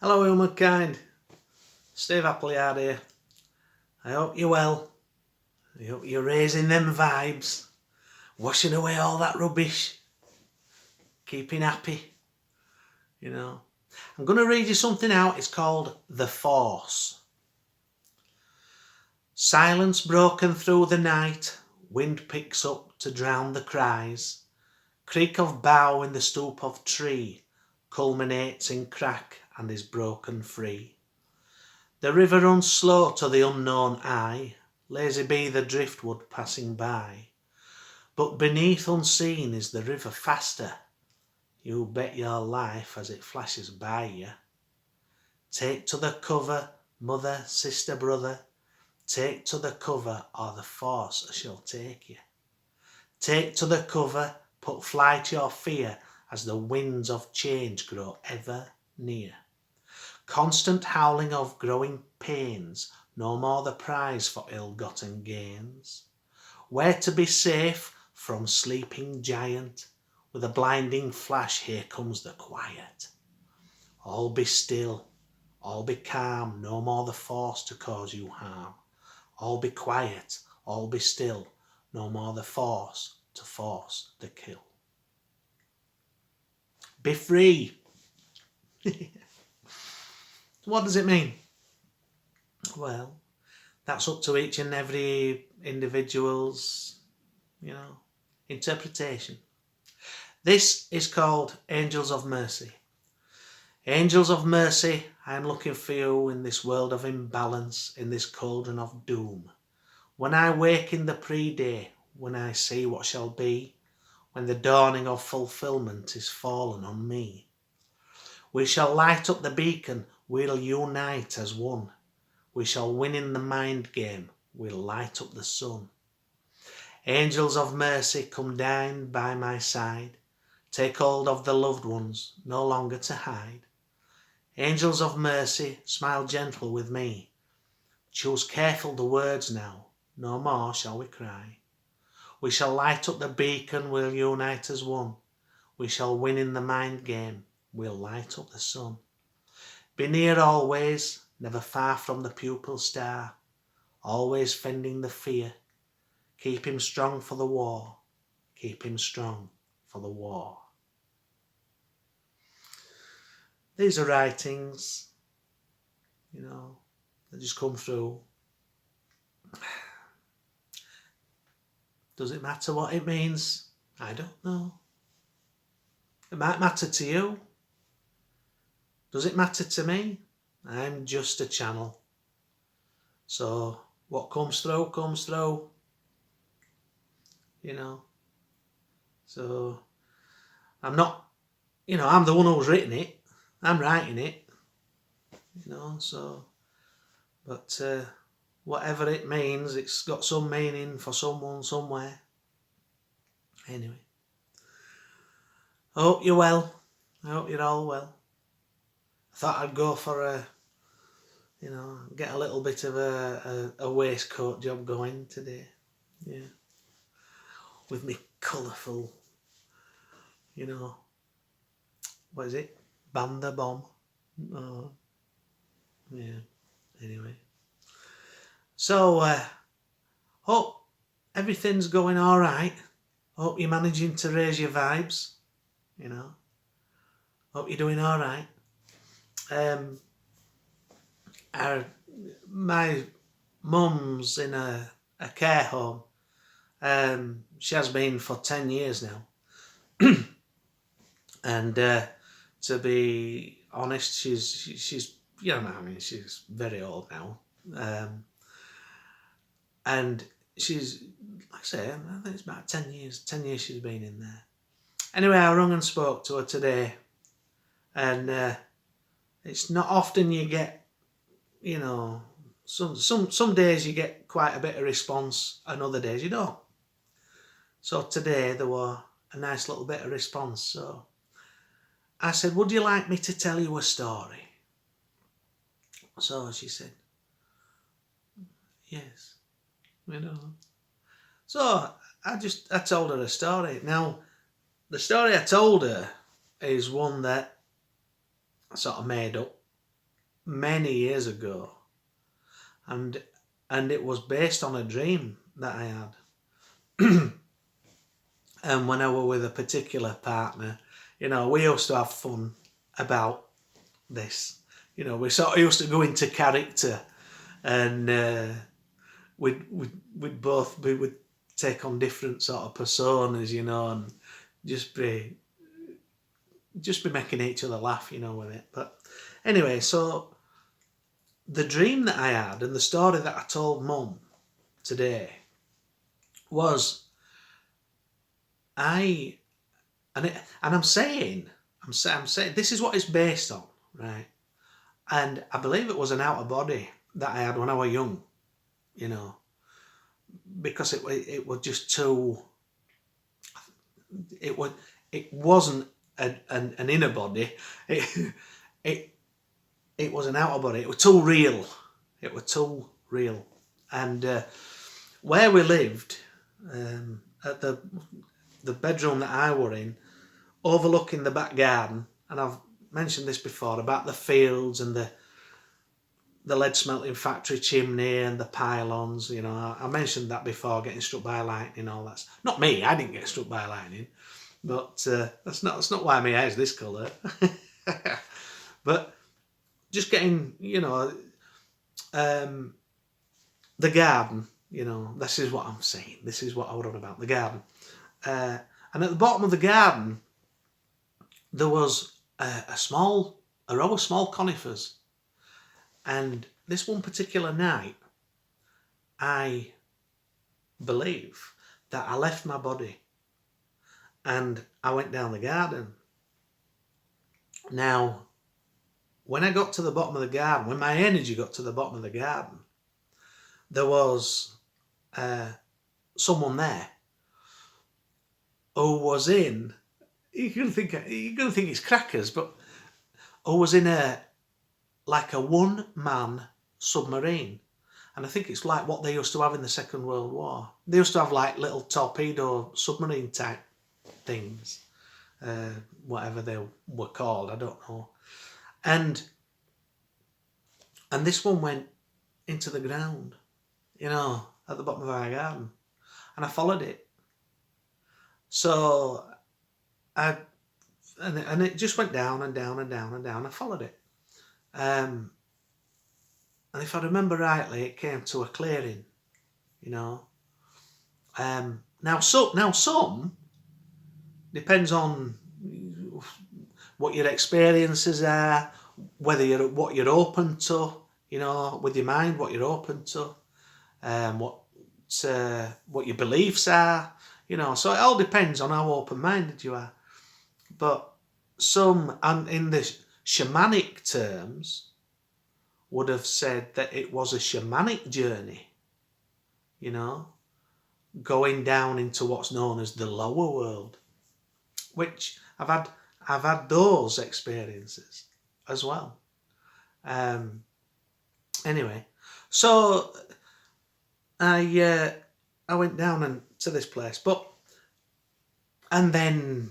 Hello humankind, Steve Appleyard here. I hope you're well. I hope you're raising them vibes, washing away all that rubbish, keeping happy, I'm going to read you something out. It's called The Force. Silence broken through the night, wind picks up to drown the cries. Creak of bough in the stoop of tree culminates in crack and is broken free. The river runs slow to the unknown eye, lazy be the driftwood passing by. But beneath unseen is the river faster, you bet your life as it flashes by you. Take to the cover, mother, sister, brother, take to the cover or the force shall take you. Take to the cover, put flight your fear as the winds of change grow ever near. Constant howling of growing pains, no more the prize for ill-gotten gains. Where to be safe from sleeping giant, with a blinding flash here comes the quiet. All be still, all be calm, no more the force to cause you harm. All be quiet, all be still, no more the force to force the kill. Be free. What does it mean? Well, that's up to each and every individual's, interpretation. This is called Angels of Mercy. Angels of Mercy, I am looking for you in this world of imbalance, in this cauldron of doom. When I wake in the pre-day, when I see what shall be, when the dawning of fulfillment is fallen on me. We shall light up the beacon, we'll unite as one. We shall win in the mind game, we'll light up the sun. Angels of mercy, come down by my side. Take hold of the loved ones, no longer to hide. Angels of mercy, smile gentle with me. Choose careful the words now, no more shall we cry. We shall light up the beacon, we'll unite as one. We shall win in the mind game, we'll light up the sun. Be near always, never far from the pupil star, always fending the fear. Keep him strong for the war, keep him strong for the war. These are writings, that just come through. Does it matter what it means? I don't know. It might matter to you. Does it matter to me? I'm just a channel. So what comes through, comes through. So I'm not, I'm the one who's written it. I'm writing it. But whatever it means, it's got some meaning for someone somewhere. Anyway. I hope you're well. I hope you're all well. I thought I'd go for get a little bit of a waistcoat job going today. Yeah. With me colourful, what is it? Banda bomb. Oh. Yeah. Anyway. So, hope everything's going all right. Hope you're managing to raise your vibes. Hope you're doing all right. My mum's in a care home. She has been for 10 years now. And to be honest, she's she's very old now. And she's, like I say, I think it's about 10 years she's been in there. Anyway, I rung and spoke to her today, and it's not often you get, some days you get quite a bit of response, and other days you don't. So today there were a nice little bit of response. So I said, would you like me to tell you a story? So she said, yes. So I told her a story. Now, the story I told her is one that I sort of made up. many years ago, and it was based on a dream that I had. And when I were with a particular partner, we used to have fun about this. We sort of used to go into character, and we would take on different sort of personas, and just be making each other laugh, with it. But anyway, so the dream that I had and the story that I told Mum today was I'm saying this is what it's based on, right? And I believe it was an outer body that I had when I was young, because it was just too. It wasn't an inner body. It was an outer body. It was too real. And where we lived, at the bedroom that I were in, overlooking the back garden, and I've mentioned this before about the fields and the lead smelting factory chimney and the pylons. I mentioned that before, getting struck by lightning, all that. Not me, I didn't get struck by lightning, but that's not why my hair's this colour. But just getting, the garden, this is what I'm saying. This is what I wrote about, the garden. And at the bottom of the garden, there was a row of small conifers. And this one particular night, I believe that I left my body and I went down the garden. Now, when I got to the bottom of the garden, when my energy got to the bottom of the garden, there was someone there who was in, you're gonna think it's crackers, but who was in like a one-man submarine. And I think it's like what they used to have in the Second World War. They used to have like little torpedo submarine type things, whatever they were called, I don't know. And this one went into the ground, at the bottom of our garden, and I followed it. So and it just went down and down and down and down. I followed it. And if I remember rightly, it came to a clearing, Now some depends on what your experiences are, what you're open to, with your mind, what you're open to, what your beliefs are, So it all depends on how open-minded you are. But some, and in the shamanic terms, would have said that it was a shamanic journey, going down into what's known as the lower world, which I've had those experiences as well. Anyway, so I went down to this place, and then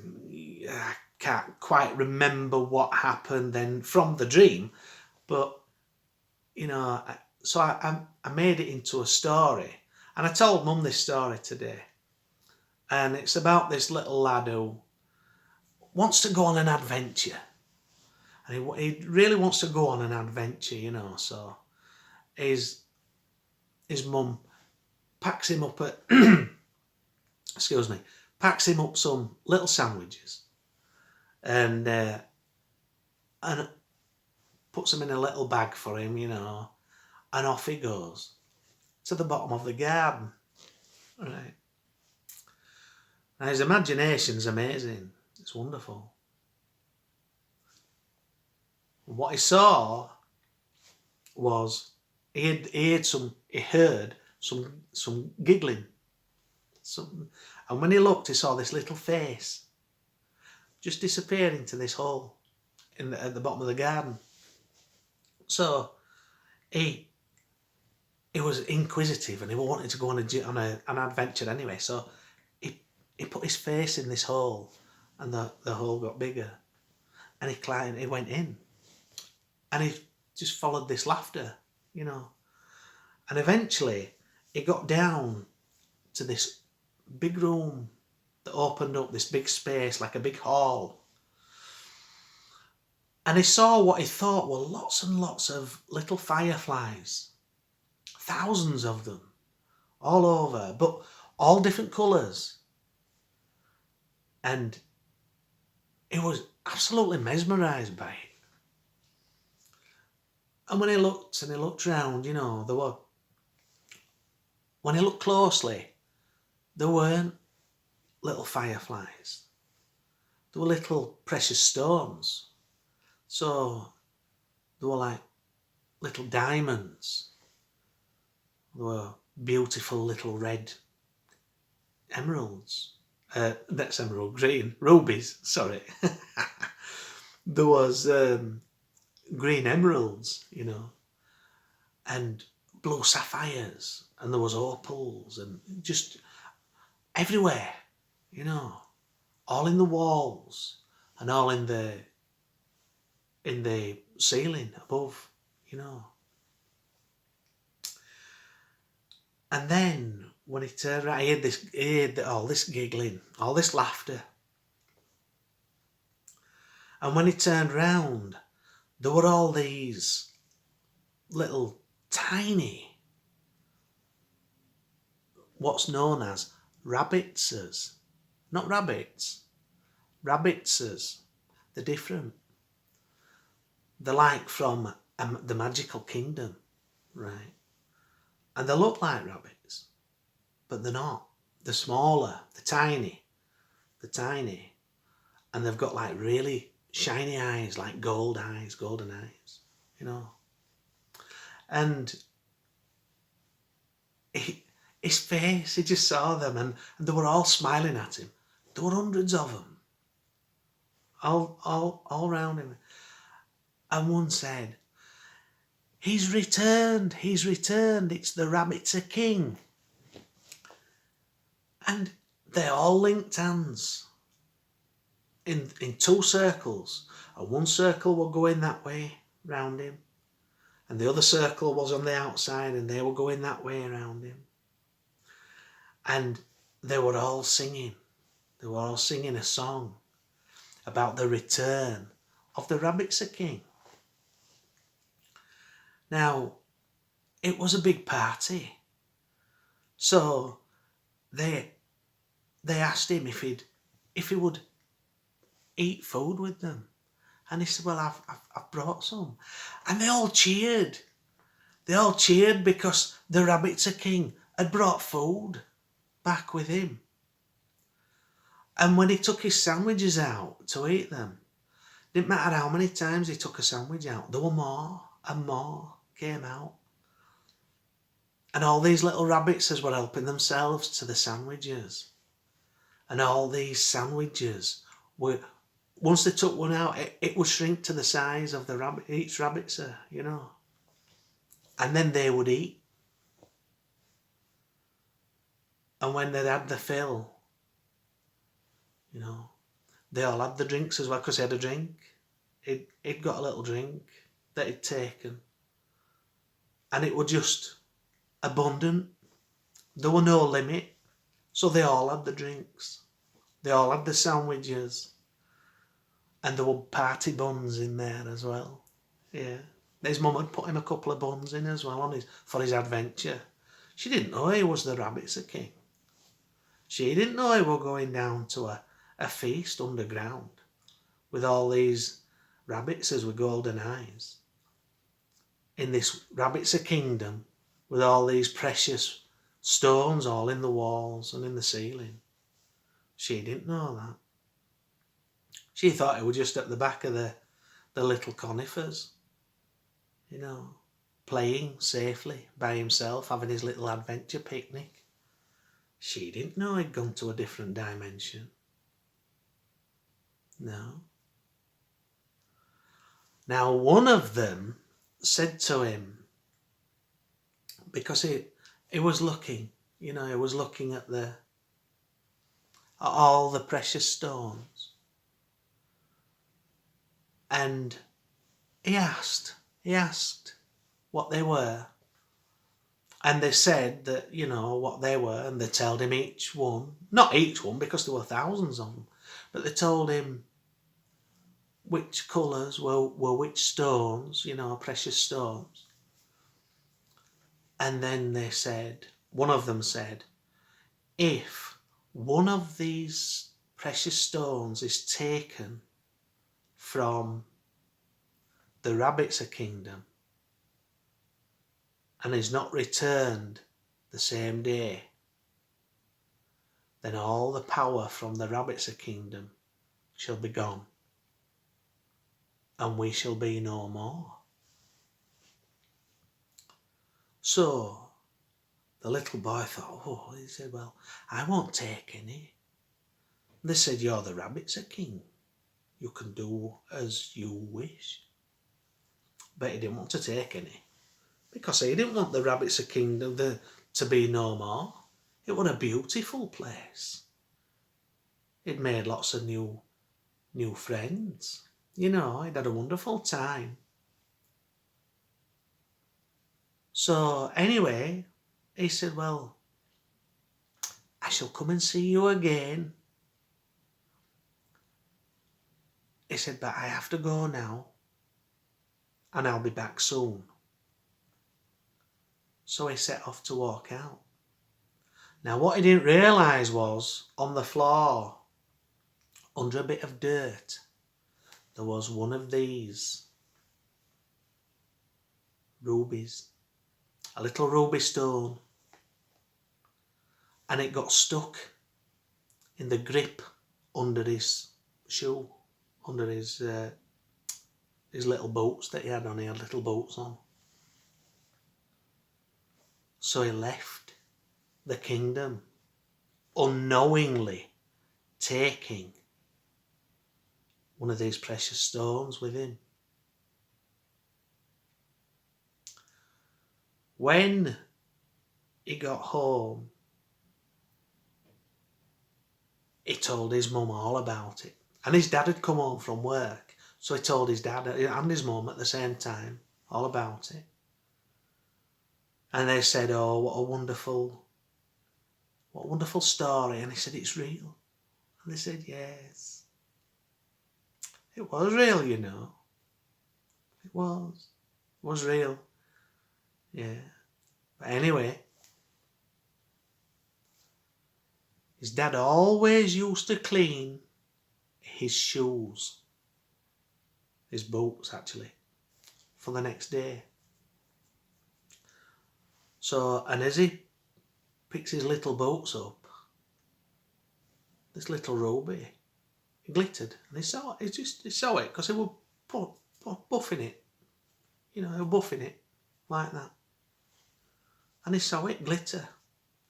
I can't quite remember what happened then from the dream, but so I made it into a story, and I told Mum this story today, and it's about this little lad who wants to go on an adventure, and he really wants to go on an adventure, so his mum packs him up packs him up some little sandwiches, and puts them in a little bag for him, and off he goes to the bottom of the garden. Right. Now his imagination's amazing. It's wonderful. What he saw was he heard some giggling. And when he looked, he saw this little face just disappear into this hole at the bottom of the garden. So he was inquisitive, and he wanted to go on an adventure anyway. So he put his face in this hole, and the hole got bigger, and he climbed. He went in, and he just followed this laughter, you know. And eventually he got down to this big room that opened up, this big space, like a big hall. And he saw what he thought were lots and lots of little fireflies, thousands of them, all over, but all different colours. And he was absolutely mesmerised by it. And when he looked round, you know, when he looked closely, there weren't little fireflies. There were little precious stones. So they were like little diamonds. There were beautiful little red emeralds. That's emerald green. Rubies, sorry. There was green emeralds, you know, and blue sapphires, and there was opals, and just everywhere, you know, all in the walls and all in the ceiling above, you know. And then when he turned around, he heard all this giggling, all this laughter. And when he turned round, there were all these little tiny, what's known as rabbitses. Not rabbits, rabbitses. They're different. They're like from the magical kingdom, right? And they look like rabbits, but they're not. They're smaller, they're tiny, and they've got like really shiny eyes, like golden eyes, you know. And his face, he just saw them, and they were all smiling at him. There were hundreds of them, all around him. And one said, he's returned, it's the Rabbit's King. And they all linked hands in two circles. And one circle were going that way round him, and the other circle was on the outside, and they were going that way around him. And they were all singing. They were all singing a song about the return of the Rabbit's King. Now, it was a big party. So they asked him if he would eat food with them. And he said, well, I've brought some. And they all cheered. They all cheered because the Rabbit's King had brought food back with him. And when he took his sandwiches out to eat them, didn't matter how many times he took a sandwich out, there were more and more came out. And all these little rabbits were helping themselves to the sandwiches. And all these sandwiches were, once they took one out, it would shrink to the size of each rabbit, you know. And then they would eat. And when they'd had the fill, you know, they all had the drinks as well, because he had a drink. He'd got a little drink that he'd taken. And it was just abundant. There were no limit. So they all had the drinks. They all had the sandwiches. And there were party buns in there as well. Yeah. His mum had put him a couple of buns in as well for his adventure. She didn't know he was the Rabbit's King. She didn't know he were going down to a feast underground with all these rabbits with golden eyes. In this Rabbit's Kingdom with all these precious stones all in the walls and in the ceiling. She didn't know that. She thought it was just at the back of the little conifers, you know, playing safely by himself, having his little adventure picnic. She didn't know he'd gone to a different dimension. No. Now one of them said to him, because he was looking, you know, he was looking at all the precious stones. And he asked, He asked what they were, and they said that, what they were, and they told him each one, not each one because there were thousands of them, but they told him which colours were which stones, precious stones. And then they said, one of them said, if one of these precious stones is taken from the rabbit's kingdom and is not returned the same day, then all the power from the rabbit's kingdom shall be gone, and we shall be no more. So the little boy thought, he said, well, I won't take any. They said, you're the rabbit's king. You can do as you wish. But he didn't want to take any, because he didn't want the rabbit's kingdom to be no more. It was a beautiful place. It made lots of new friends. He'd had a wonderful time. So anyway, he said, well, I shall come and see you again. He said, but I have to go now, and I'll be back soon. So he set off to walk out. Now what he didn't realise was, on the floor, under a bit of dirt, there was one of these rubies, a little ruby stone, and it got stuck in the grip under his shoe, under his little boots that he had on. He had little boots on. So he left the kingdom, unknowingly taking one of these precious stones with him. When he got home, he told his mum all about it. And his dad had come home from work, so he told his dad and his mum at the same time all about it. And they said, oh, what a wonderful story. And he said, it's real. And they said, yes. It was real, It was. It was real. Yeah. But anyway, his dad always used to clean his shoes, his boots actually, for the next day. So, and as he picks his little boots up, this little ruby, it glittered, and he saw it because he was buffing it, he was buffing it like that, and he saw it glitter,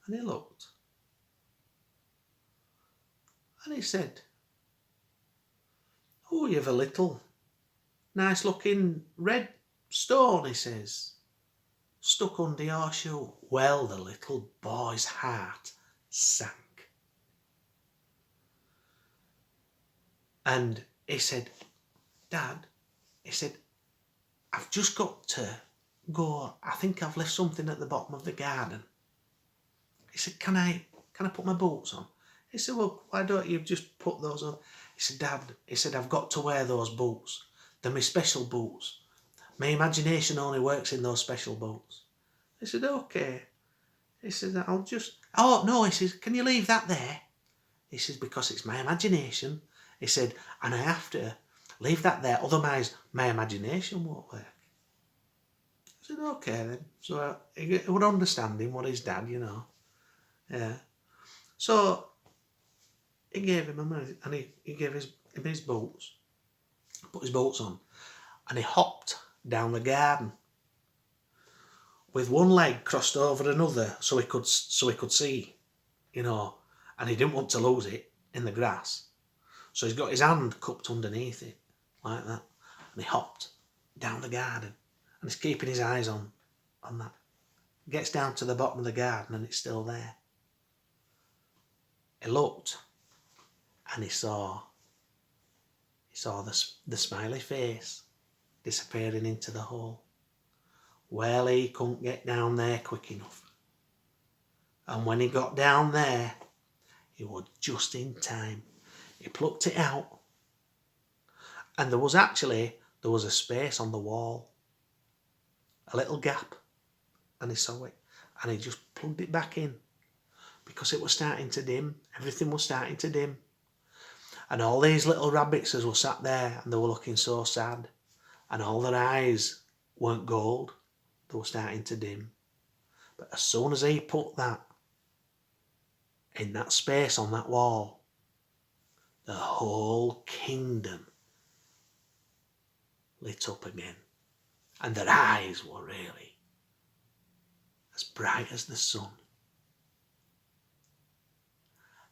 and he looked, and he said, oh, you have a little nice looking red stone, he says, stuck under your shoe. Well, the little boy's heart sank. And he said, Dad, he said, I've just got to go. I think I've left something at the bottom of the garden. He said, can I put my boots on? He said, well, why don't you just put those on? He said, Dad, he said, I've got to wear those boots. They're my special boots. My imagination only works in those special boots. He said, okay. He said, oh, no, he says, can you leave that there? He says, because it's my imagination. He said, and I have to leave that there, otherwise my imagination won't work. I said, okay then. So he would understand him, what his dad, Yeah. So he gave him a money, and he gave him his boots, put his boots on, and he hopped down the garden with one leg crossed over another so he could see, and he didn't want to lose it in the grass. So he's got his hand cupped underneath it, like that, and he hopped down the garden, and he's keeping his eyes on that. Gets down to the bottom of the garden, and it's still there. He looked, and he saw the smiley face disappearing into the hole. Well, he couldn't get down there quick enough. And when he got down there, he was just in time. He plucked it out, and there was a space on the wall, a little gap, and he saw it, and he just plugged it back in, because it was starting to dim. Everything was starting to dim, and all these little rabbits were sat there, and they were looking so sad, and all their eyes weren't gold, they were starting to dim. But as soon as he put that in that space on that wall, the whole kingdom lit up again, and their eyes were really as bright as the sun.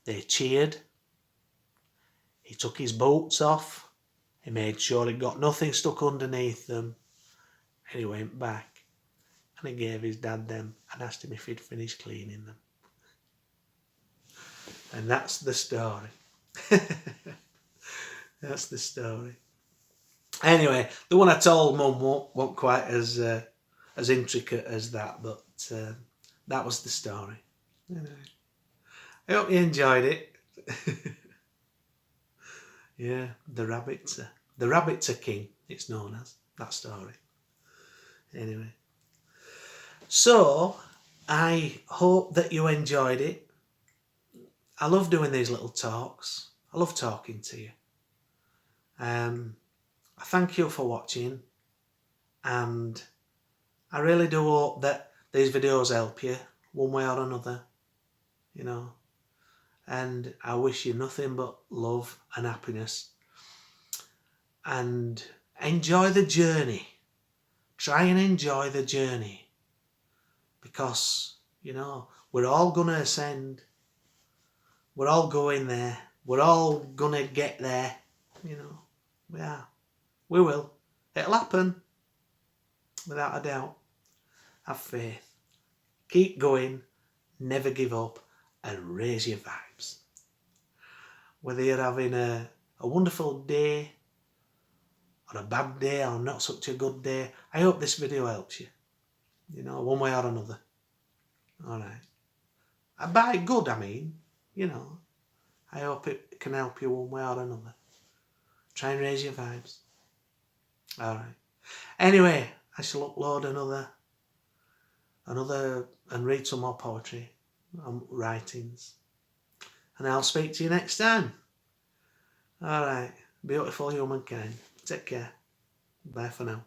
They cheered. He took his boots off. He made sure he got nothing stuck underneath them, and he went back and he gave his dad them and asked him if he'd finished cleaning them. And that's the story. That's the story. Anyway, the one I told Mum wasn't quite as intricate as that, but that was the story. Anyway, I hope you enjoyed it. Yeah, the rabbits are king, it's known as, that story. Anyway, so I hope that you enjoyed it. I love doing these little talks. I love talking to you. I thank you for watching, and I really do hope that these videos help you one way or another, you know, and I wish you nothing but love and happiness, and enjoy the journey. Try and enjoy the journey, because, you know, we're all gonna ascend. We're all going there. We're all gonna get there, you know. We are. We will. It'll happen, without a doubt. Have faith. Keep going. Never give up. And raise your vibes. Whether you're having a wonderful day, or a bad day, or not such a good day, I hope this video helps you. You know, one way or another. Alright. By good, I mean, you know. I hope it can help you one way or another. Try and raise your vibes. Alright. Anyway, I shall upload another and read some more poetry and writings. And I'll speak to you next time. Alright. Beautiful humankind. Take care. Bye for now.